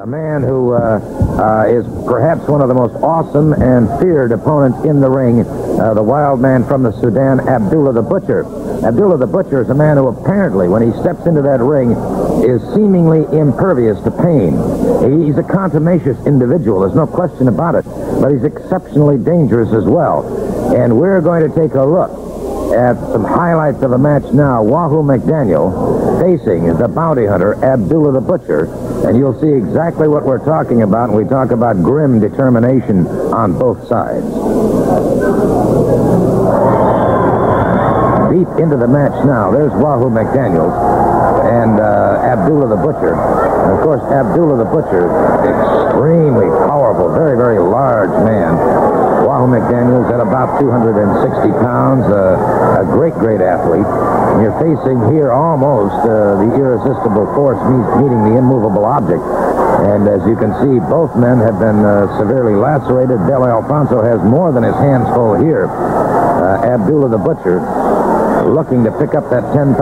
A man who is perhaps one of the most awesome and feared opponents in the ring, the wild man from the Sudan, Abdullah the Butcher. Abdullah the Butcher is a man who apparently, when he steps into that ring, is seemingly impervious to pain. He's a contumacious individual, there's no question about it, but he's exceptionally dangerous as well. And we're going to take a look at some highlights of the match now. Wahoo McDaniel facing the bounty hunter, Abdullah the Butcher, and you'll see exactly what we're talking about when we talk about grim determination on both sides. Deep into the match now, there's Wahoo McDaniel and Abdullah the Butcher. And of course, Abdullah the Butcher, extremely powerful, very, very large man. Wahoo McDaniel's at about 260 pounds, a great, great athlete. And you're facing here almost the irresistible force meeting the immovable object. And as you can see, both men have been severely lacerated. Del Alfonso has more than his hands full here. Abdullah the Butcher looking to pick up that $10,000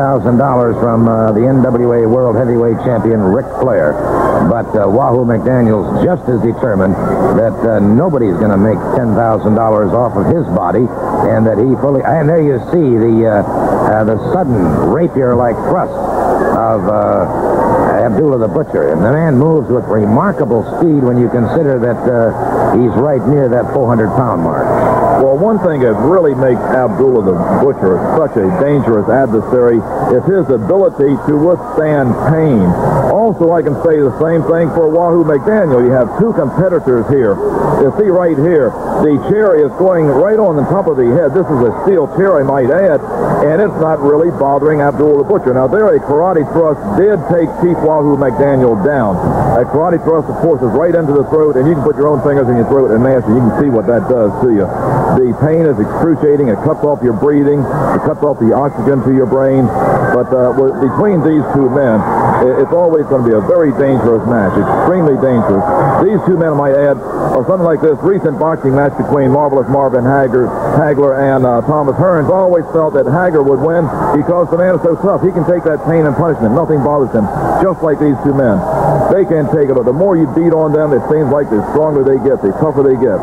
from the NWA World Heavyweight Champion Ric Flair. But Wahoo McDaniel's just as determined that nobody's going to make $10,000 off of his body, and that he fully... And there you see the sudden rapier-like thrust of Abdullah the Butcher. And the man moves with remarkable speed when you consider that he's right near that 400-pound mark. Well, one thing that really makes Abdullah the Butcher such a dangerous adversary is his ability to withstand pain. Also, I can say the same thing for Wahoo McDaniel. You have two competitors here. You see right here, the chair is going right on the top of the head. This is a steel chair, I might add, and it's not really bothering Abdullah the Butcher. Now, there a karate thrust did take Chief Wahoo McDaniel down. A karate thrust, of course, is right into the throat, and you can put your own fingers in your throat and mash it. You can see what that does to you. The pain is excruciating. It cuts off your breathing. It cuts off the oxygen to your brain. But between these two men, it's always going to be a very dangerous match, extremely dangerous. These two men, I might add, are something like this recent boxing match between Marvelous Marvin Hagler and Thomas Hearns. Always felt that Hagler would win because the man is so tough. He can take that pain and punishment. Nothing bothers him, just like these two men. They can take it. The more you beat on them, it seems like the stronger they get, the tougher they get.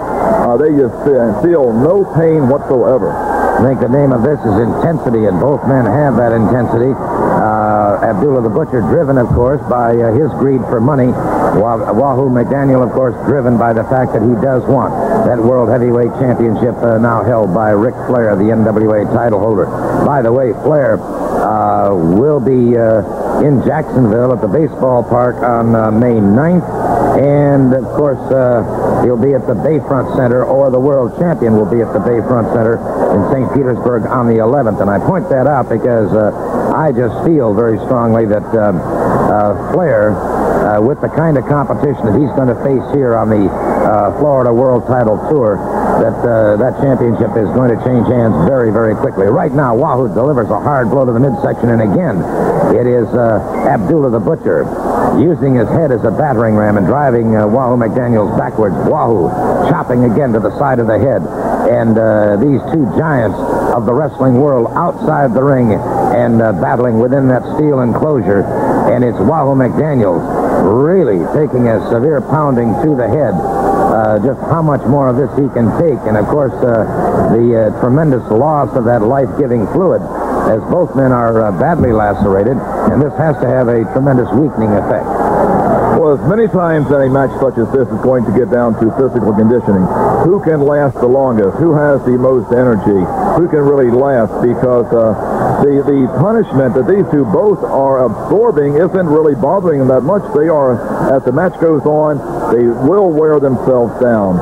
They just feel no pain whatsoever. I think the name of this is intensity, and both men have that intensity. Abdullah the Butcher driven, of course, by his greed for money. Wahoo McDaniel, of course, driven by the fact that he does want that World Heavyweight Championship now held by Ric Flair, the NWA title holder. By the way, Flair will be in Jacksonville at the baseball park on May 9th. And, of course, he'll be at the Bayfront Center, or the world champion will be at the Bayfront Center in St. Petersburg on the 11th. And I point that out because I just feel very strongly that Flair, with the kind of competition that he's going to face here on the Florida World Title Tour, that championship is going to change hands very, very quickly. Right now, Wahoo delivers a hard blow to the midsection, and again, it is Abdullah the Butcher using his head as a battering ram and driving Wahoo McDaniels backwards. Wahoo chopping again to the side of the head. And these two giants of the wrestling world outside the ring and battling within that steel enclosure. And it's Wahoo McDaniels really taking a severe pounding to the head. Just how much more of this he can take. And, of course, the tremendous loss of that life-giving fluid, as both men are badly lacerated, and this has to have a tremendous weakening effect. Well, as many times in a match such as this is going to get down to physical conditioning. Who can last the longest? Who has the most energy? Who can really last? Because the punishment that these two both are absorbing isn't really bothering them that much. They are, as the match goes on, they will wear themselves down.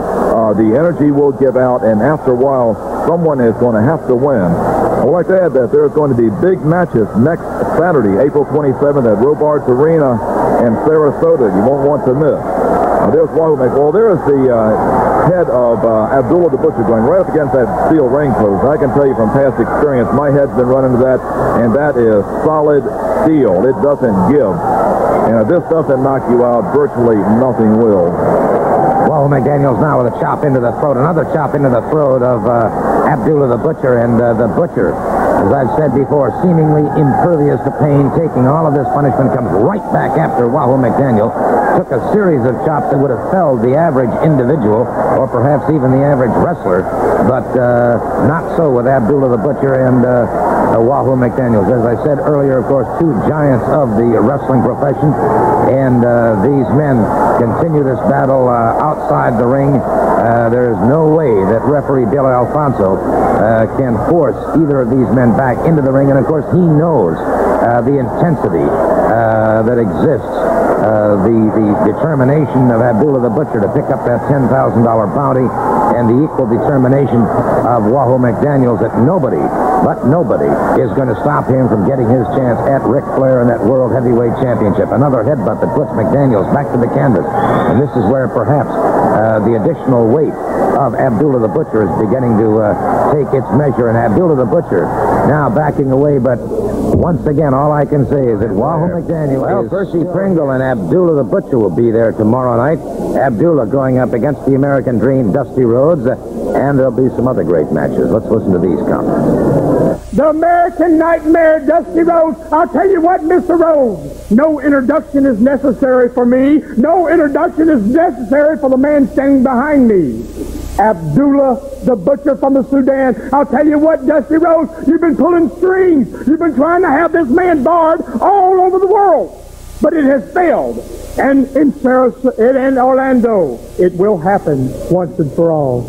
The energy will give out, and after a while, someone is going to have to win. I would like to add that there's going to be big matches next Saturday, April 27th at Robards Arena in Sarasota. You won't want to miss. There's Wahoo McDaniel. Well, there's the head of Abdullah the Butcher going right up against that steel ring post. I can tell you from past experience, my head's been running to that, and that is solid steel. It doesn't give. And if this doesn't knock you out, virtually nothing will. Wahoo McDaniel's now with a chop into the throat, another chop into the throat of Abdullah the Butcher, and the Butcher as I've said before, seemingly impervious to pain, taking all of this punishment, comes right back after Wahoo McDaniel took a series of chops that would have felled the average individual, or perhaps even the average wrestler, but not so with Abdullah the Butcher and Wahoo McDaniels. As I said earlier, of course, two giants of the wrestling profession, and these men continue this battle outside the ring. There is no way that referee Bill Alfonso can force either of these men back into the ring, and of course he knows the intensity that exists, the determination of Abdullah the Butcher to pick up that $10,000 bounty, and the equal determination of Wahoo McDaniels that nobody is going to stop him from getting his chance at Ric Flair in that World Heavyweight Championship. Another headbutt that puts McDaniels back to the canvas, and this is where perhaps the additional weight of Abdullah the Butcher is beginning to take its measure, and Abdullah the Butcher now backing away, but once again, all I can say is that Wahoo McDaniel, Percy Pringle, and Abdullah the Butcher will be there tomorrow night. Abdullah going up against the American Dream, Dusty Rhodes, and there'll be some other great matches. Let's listen to these comments. The American Nightmare, Dusty Rhodes. I'll tell you what, Mr. Rhodes, no introduction is necessary for me. No introduction is necessary for the man standing behind me. Abdullah the Butcher from the Sudan. I'll tell you what, Dusty Rhodes, you've been pulling strings. You've been trying to have this man barred all over the world. But it has failed. And in Sarasota and Orlando, it will happen once and for all.